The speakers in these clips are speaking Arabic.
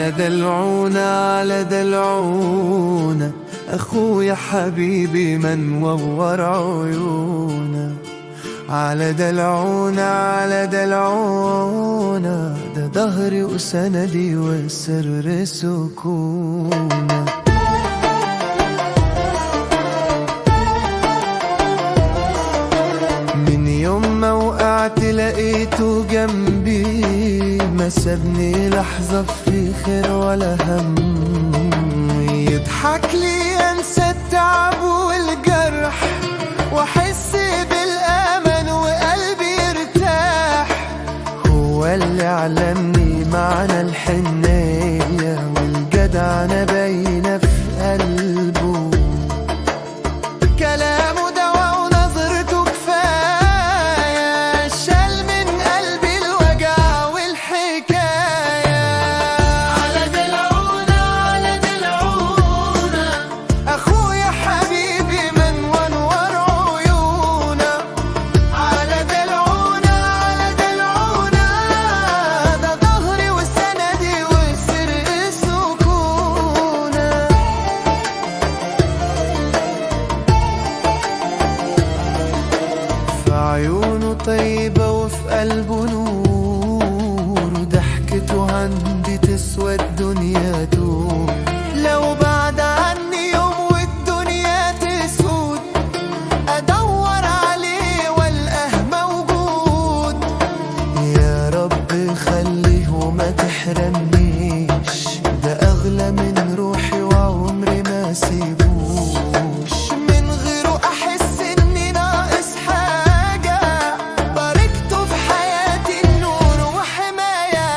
على دلعونا على دلعونا، أخويا حبيبي منور عيونا. على دلعونا على دلعونا، ده ظهري وسندي وسر سكونا. من يوم ما وقعت لقيته جنبي، ما سابني لحظة في خير ولا هم. يضحك لي انسى التعب والجرح، واحس بالامان وقلبي يرتاح. هو اللي علمني معنى الحنية والجدعنة باينة في قلبه. كلامه دوا ونظرته كفاية، شال من قلبي الوجع والحكاية. على دلعونا على دلعونا، أخويا حبيبي منور عيونا. على دلعونا على دلعونا، ده ظهري وسندي وسر سكونا. في عيونه طيبة وفي قلبه نور، وضحكته عندي تسوى الدنيا دور. لو بعد عني يوم والدنيا تسود، أدور عليه والقاه موجود. يا رب خليه وما تحرمنيش، ده أغلى من روحي وعمري ما سيبوش. من غيره أحس إني ناقص حاجة، باركته في حياتي النور وحماية.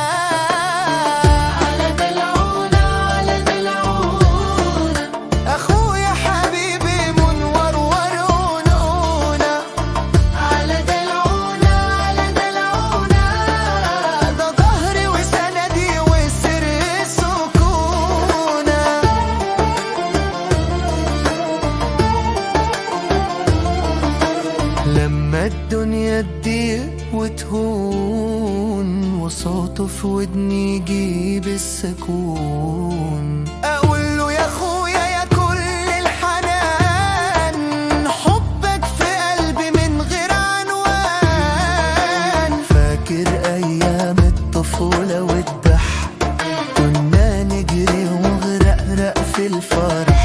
على دلعونا على دلعونا، أخويا حبيبي منور ورونونا. على دلعونا على دلعونا، ده ظهري وسندي وسر سكونا. لما الدنيا تضيق وتهون، وصوته في ودني يجيب السكون. اقول له يا اخويا يا كل الحنان، حبك في قلبي من غير عنوان. فاكر ايام الطفولة والضحك، كنا نجري ونغرقرق في الفرح.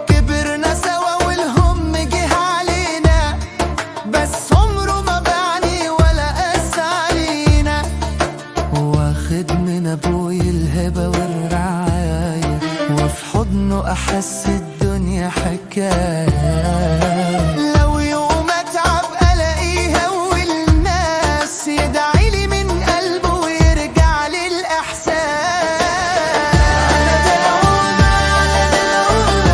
كبرنا سوا والهم جه علينا، بس عمره ما باعني ولا قاس علينا. واخد من ابوي الهبة والرعاية، وفي حضنه احس الدنيا حكاية. لو يوم اتعب الاقيها والناس يدعيلي من قلبه ويرجع لي الاحساس. على دلعونا على دلعونا،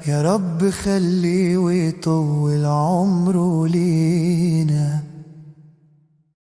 يا رب خليه ويطول عمره لينا.